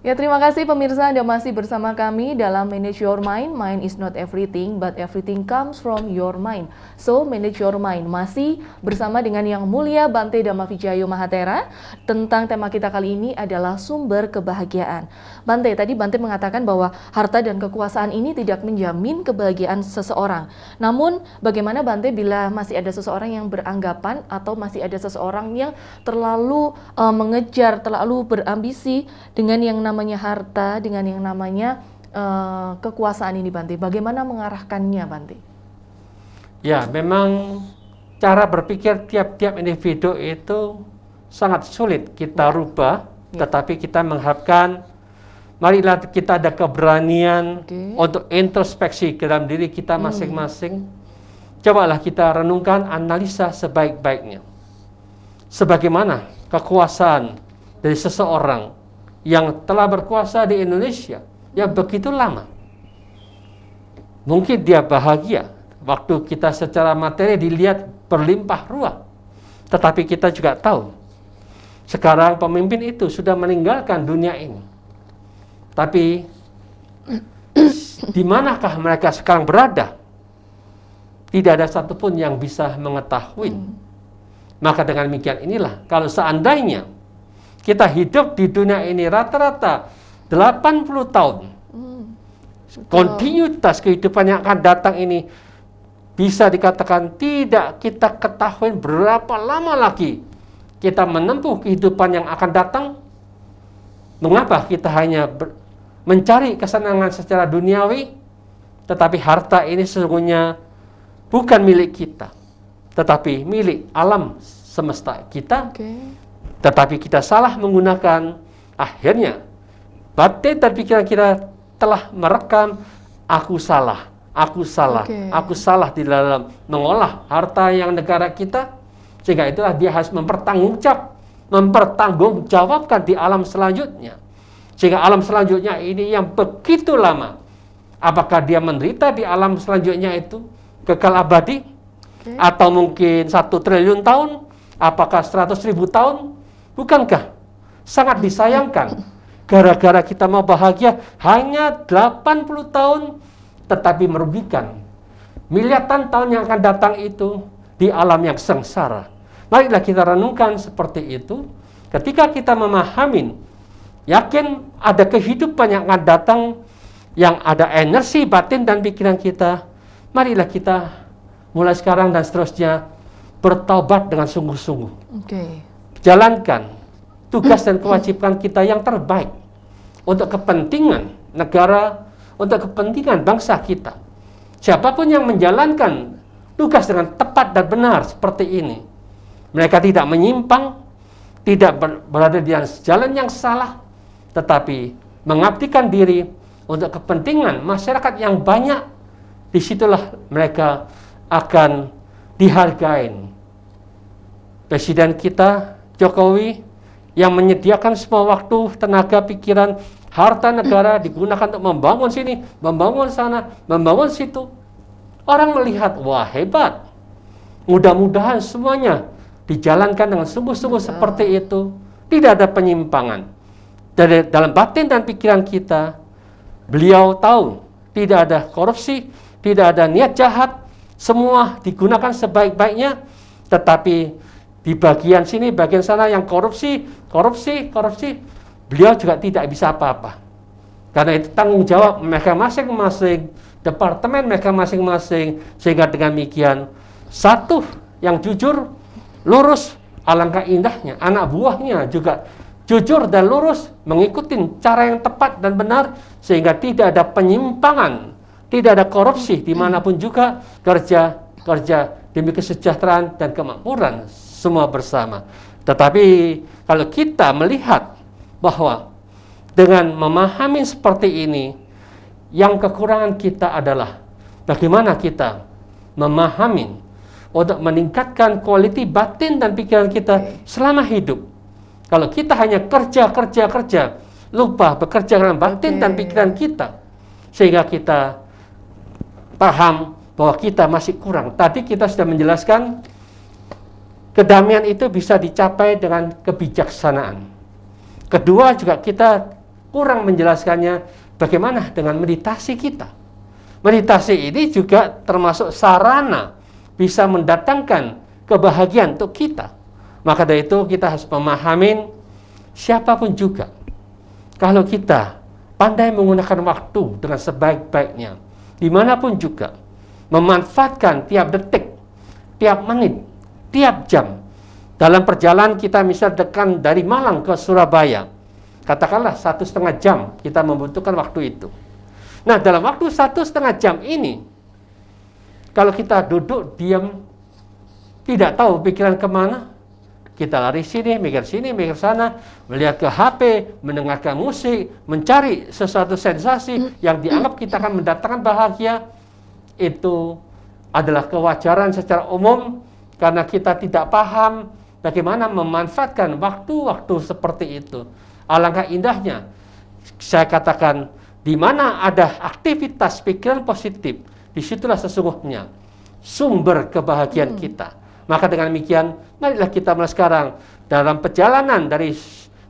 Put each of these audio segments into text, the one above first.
Ya, terima kasih pemirsa, Anda masih bersama kami dalam Manage Your Mind. Mind is not everything, but everything comes from your mind. So, Manage Your Mind masih bersama dengan Yang Mulia Bante Dhammavijayo Mahathera. Tentang tema kita kali ini adalah sumber kebahagiaan. Bante, tadi Bante mengatakan bahwa harta dan kekuasaan ini tidak menjamin kebahagiaan seseorang. Namun, bagaimana Bante bila masih ada seseorang yang beranggapan atau masih ada seseorang yang terlalu mengejar, terlalu berambisi dengan yang namanya harta, dengan yang namanya kekuasaan ini, Bante. Bagaimana mengarahkannya, Bante? Ya, memang cara berpikir tiap-tiap individu itu sangat sulit kita rubah, tetapi kita mengharapkan marilah kita ada keberanian untuk introspeksi ke dalam diri kita masing-masing. Cobalah kita renungkan, analisa sebaik-baiknya. Sebagaimana kekuasaan dari seseorang yang telah berkuasa di Indonesia yang begitu lama. Mungkin dia bahagia waktu kita secara materi dilihat berlimpah ruah. Tetapi kita juga tahu sekarang pemimpin itu sudah meninggalkan dunia ini. Tapi di manakah mereka sekarang berada? Tidak ada satupun yang bisa mengetahui. Maka dengan demikian inilah, kalau seandainya kita hidup di dunia ini rata-rata 80 tahun, kontinuitas kehidupan yang akan datang ini bisa dikatakan tidak kita ketahui berapa lama lagi kita menempuh kehidupan yang akan datang. Mengapa kita hanya mencari kesenangan secara duniawi, tetapi harta ini sesungguhnya bukan milik kita, tetapi milik alam semesta kita. Tetapi kita salah menggunakan, akhirnya batin dan pikiran kita telah merekam aku salah, aku salah di dalam mengolah harta yang negara kita, sehingga itulah dia harus mempertanggungjawabkan di alam selanjutnya. Sehingga alam selanjutnya ini yang begitu lama, apakah dia menderita di alam selanjutnya itu kekal abadi, atau mungkin 1 triliun tahun, apakah 100.000 tahun? Bukankah sangat disayangkan gara-gara kita mau bahagia hanya 80 tahun tetapi merugikan miliaran tahun yang akan datang itu di alam yang sengsara. Marilah kita renungkan seperti itu. Ketika kita memahami, yakin ada kehidupan yang akan datang, yang ada energi batin dan pikiran kita, marilah kita mulai sekarang dan seterusnya bertaubat dengan sungguh-sungguh. Jalankan tugas dan kewajiban kita yang terbaik untuk kepentingan negara, untuk kepentingan bangsa kita. Siapapun yang menjalankan tugas dengan tepat dan benar seperti ini, mereka tidak menyimpang, tidak berada di jalan yang salah, tetapi mengabdikan diri untuk kepentingan masyarakat yang banyak. Disitulah mereka akan dihargai. Presiden kita Jokowi yang menyediakan semua waktu, tenaga, pikiran, harta negara digunakan untuk membangun sini, membangun sana, membangun situ. Orang melihat, wah hebat. Mudah-mudahan semuanya dijalankan dengan sungguh-sungguh seperti itu. Tidak ada penyimpangan. Dari dalam batin dan pikiran kita, beliau tahu tidak ada korupsi, tidak ada niat jahat, semua digunakan sebaik-baiknya, tetapi di bagian sini, bagian sana yang korupsi, beliau juga tidak bisa apa-apa. Karena itu tanggung jawab mereka masing-masing, departemen mereka masing-masing, sehingga dengan demikian satu yang jujur, lurus, alangkah indahnya anak buahnya juga jujur dan lurus, mengikuti cara yang tepat dan benar, sehingga tidak ada penyimpangan, tidak ada korupsi dimanapun juga, kerja demi kesejahteraan dan kemakmuran semua bersama. Tetapi kalau kita melihat bahwa dengan memahami seperti ini, yang kekurangan kita adalah bagaimana kita memahami untuk meningkatkan kualitas batin dan pikiran kita selama hidup. Kalau kita hanya kerja, lupa bekerja dengan batin dan pikiran kita, sehingga kita paham bahwa kita masih kurang. Tadi kita sudah menjelaskan kedamaian itu bisa dicapai dengan kebijaksanaan. Kedua juga kita kurang menjelaskannya, bagaimana dengan meditasi kita? Meditasi ini juga termasuk sarana bisa mendatangkan kebahagiaan untuk kita. Maka dari itu kita harus memahamin siapapun juga, kalau kita pandai menggunakan waktu dengan sebaik-baiknya, dimanapun juga, memanfaatkan tiap detik, tiap menit, tiap jam. Dalam perjalanan kita misal dekat dari Malang ke Surabaya, katakanlah 1,5 jam kita membutuhkan waktu itu. Nah, dalam waktu 1,5 jam ini, kalau kita duduk diam, tidak tahu pikiran kemana, kita lari sini, mikir sana, melihat ke HP, mendengarkan musik, mencari sesuatu sensasi yang dianggap kita akan mendatangkan bahagia, itu adalah kewajaran secara umum karena kita tidak paham bagaimana memanfaatkan waktu-waktu seperti itu. Alangkah indahnya, saya katakan, di mana ada aktivitas pikiran positif, disitulah sesungguhnya sumber kebahagiaan kita. Maka dengan demikian, marilah kita mulai sekarang dalam perjalanan dari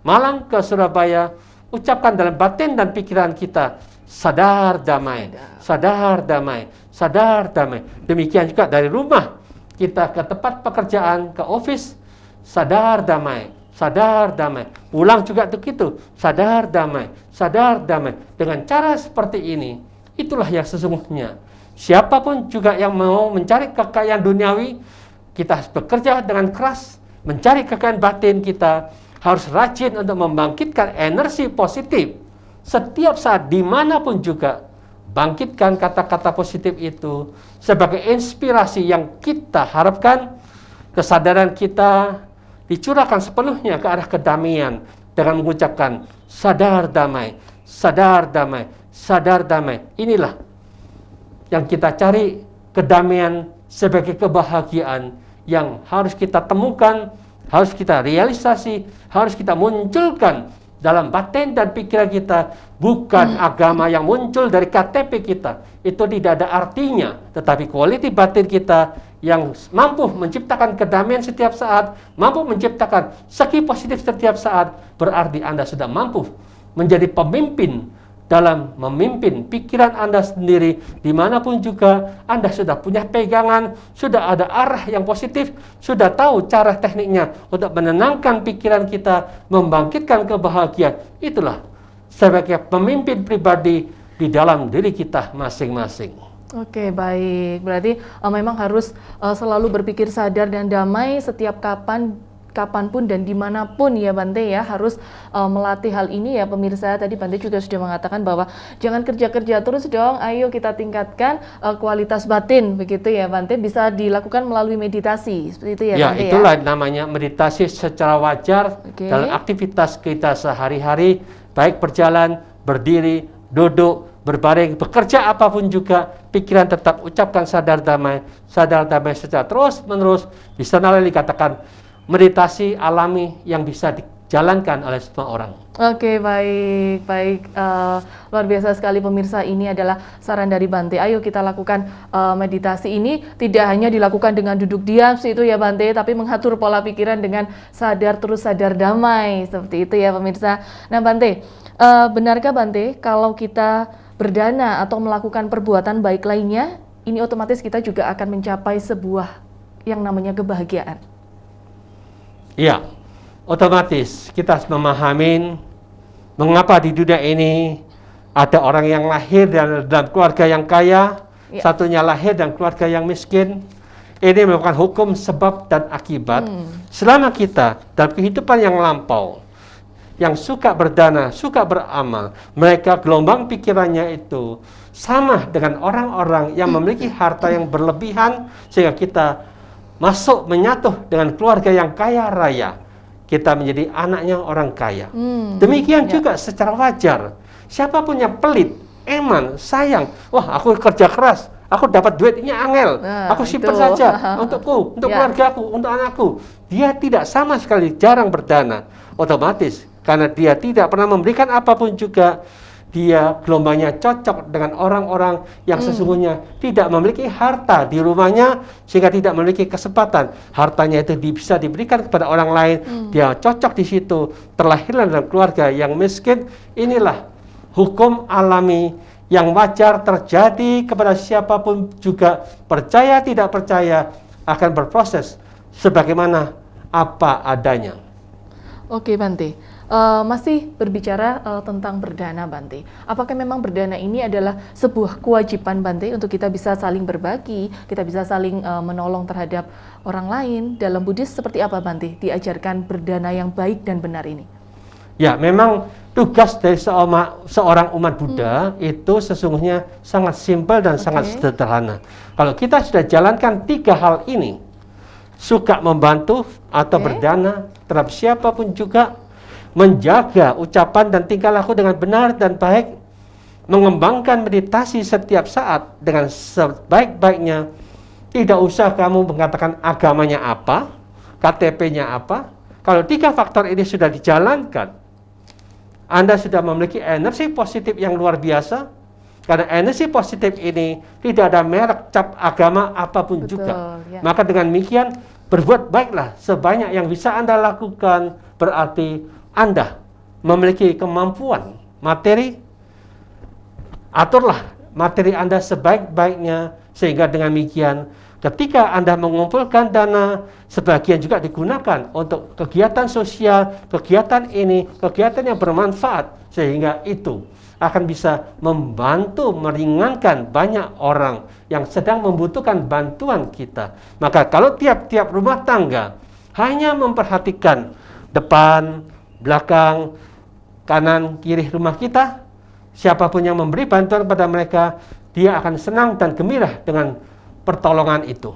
Malang ke Surabaya, ucapkan dalam batin dan pikiran kita, sadar damai, sadar damai, sadar damai. Demikian juga dari rumah kita ke tempat pekerjaan, ke office, sadar damai, sadar damai. Pulang juga begitu, sadar damai, sadar damai. Dengan cara seperti ini, itulah yang sesungguhnya. Siapapun juga yang mau mencari kekayaan duniawi, kita harus bekerja dengan keras, mencari kekayaan batin kita, harus rajin untuk membangkitkan energi positif. Setiap saat, dimanapun juga, bangkitkan kata-kata positif itu sebagai inspirasi yang kita harapkan, kesadaran kita dicurahkan sepenuhnya ke arah kedamaian dengan mengucapkan sadar damai, sadar damai, sadar damai. Inilah yang kita cari, kedamaian sebagai kebahagiaan yang harus kita temukan, harus kita realisasi, harus kita munculkan dalam batin dan pikiran kita. Bukan agama yang muncul dari KTP kita, itu tidak ada artinya, tetapi kualitas batin kita yang mampu menciptakan kedamaian setiap saat, mampu menciptakan segi positif setiap saat, berarti Anda sudah mampu menjadi pemimpin dalam memimpin pikiran Anda sendiri. Dimanapun juga Anda sudah punya pegangan, sudah ada arah yang positif, sudah tahu cara tekniknya untuk menenangkan pikiran kita, membangkitkan kebahagiaan. Itulah sebagai pemimpin pribadi di dalam diri kita masing-masing. Oke, baik. Berarti memang harus selalu berpikir sadar dan damai setiap kapanpun dan dimanapun ya Bante ya, harus melatih hal ini ya pemirsa. Tadi Bante juga sudah mengatakan bahwa jangan kerja-kerja terus dong, ayo kita tingkatkan kualitas batin, begitu ya Bante. Bisa dilakukan melalui meditasi, seperti itu ya Bante ya? Itulah namanya meditasi secara wajar dalam aktivitas kita sehari-hari, baik berjalan, berdiri, duduk, berbaring, bekerja apapun juga, pikiran tetap ucapkan sadar damai secara terus-menerus. Di sana dikatakan meditasi alami yang bisa dijalankan oleh semua orang. Oke, baik. Luar biasa sekali pemirsa, ini adalah saran dari Bante. Ayo kita lakukan meditasi ini, tidak hanya dilakukan dengan duduk diam itu ya Bante, tapi mengatur pola pikiran dengan sadar terus sadar damai, seperti itu ya pemirsa. Nah Bante, benarkah Bante kalau kita berdana atau melakukan perbuatan baik lainnya, ini otomatis kita juga akan mencapai sebuah yang namanya kebahagiaan? Iya, otomatis kita harus memahami mengapa di dunia ini ada orang yang lahir dalam keluarga yang kaya, satunya lahir dan keluarga yang miskin. Ini merupakan hukum sebab dan akibat. Selama kita dalam kehidupan yang lampau, yang suka berdana, suka beramal, mereka gelombang pikirannya itu sama dengan orang-orang yang memiliki harta yang berlebihan, sehingga kita masuk menyatu dengan keluarga yang kaya raya, kita menjadi anaknya orang kaya. Demikian juga secara wajar, siapapun yang pelit, eman, sayang, wah aku kerja keras, aku dapat duit ini angel, aku simpan saja untukku, untuk keluargaku, untuk anakku. Dia tidak sama sekali, jarang berdana. Otomatis karena dia tidak pernah memberikan apapun juga, dia gelombangnya cocok dengan orang-orang yang sesungguhnya tidak memiliki harta di rumahnya, sehingga tidak memiliki kesempatan hartanya itu bisa diberikan kepada orang lain. Dia cocok di situ, terlahirlah dalam keluarga yang miskin. Inilah hukum alami yang wajar terjadi kepada siapapun juga, percaya tidak percaya, akan berproses sebagaimana apa adanya. Oke Bante, masih berbicara tentang berdana Bante. Apakah memang berdana ini adalah sebuah kewajiban Bante untuk kita bisa saling berbagi, kita bisa saling menolong terhadap orang lain? Dalam Buddhis seperti apa Bante diajarkan berdana yang baik dan benar ini? Ya, memang tugas dari seorang umat Buddha itu sesungguhnya sangat simpel dan sangat sederhana. Kalau kita sudah jalankan 3 hal ini, suka membantu atau berdana terhadap siapapun juga, menjaga ucapan dan tingkah laku dengan benar dan baik, mengembangkan meditasi setiap saat dengan sebaik-baiknya. Tidak usah kamu mengatakan agamanya apa, KTP-nya apa. Kalau 3 faktor ini sudah dijalankan, Anda sudah memiliki energi positif yang luar biasa. Karena energi positif ini tidak ada merek cap agama apapun juga. Ya. Maka dengan demikian, berbuat baiklah sebanyak yang bisa Anda lakukan. Berarti Anda memiliki kemampuan materi. Aturlah materi Anda sebaik-baiknya, sehingga dengan demikian ketika Anda mengumpulkan dana, sebagian juga digunakan untuk kegiatan sosial, kegiatan ini, kegiatan yang bermanfaat, sehingga itu akan bisa membantu meringankan banyak orang yang sedang membutuhkan bantuan kita. Maka kalau tiap-tiap rumah tangga hanya memperhatikan depan, belakang, kanan, kiri rumah kita, siapapun yang memberi bantuan pada mereka, dia akan senang dan gembira dengan pertolongan itu.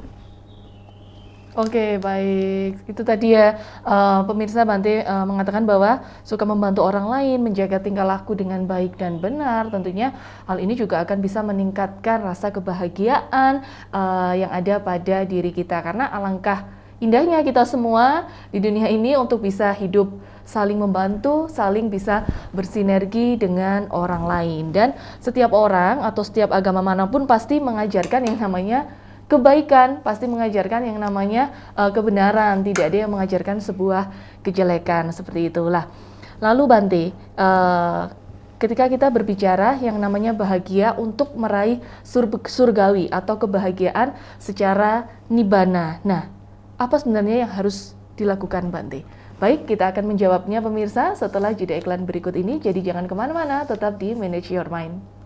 Oke, baik. Itu tadi ya, pemirsa, Bante mengatakan bahwa suka membantu orang lain, menjaga tingkah laku dengan baik dan benar. Tentunya hal ini juga akan bisa meningkatkan rasa kebahagiaan yang ada pada diri kita. Karena alangkah indahnya kita semua di dunia ini untuk bisa hidup saling membantu, saling bisa bersinergi dengan orang lain. Dan setiap orang atau setiap agama manapun pasti mengajarkan yang namanya kebaikan, pasti mengajarkan yang namanya kebenaran, tidak ada yang mengajarkan sebuah kejelekan, seperti itulah. Lalu Bante, ketika kita berbicara yang namanya bahagia untuk meraih surgawi atau kebahagiaan secara nibbana, nah apa sebenarnya yang harus dilakukan Bante? Baik, kita akan menjawabnya pemirsa setelah jeda iklan berikut ini, jadi jangan kemana-mana, tetap di Manage Your Mind.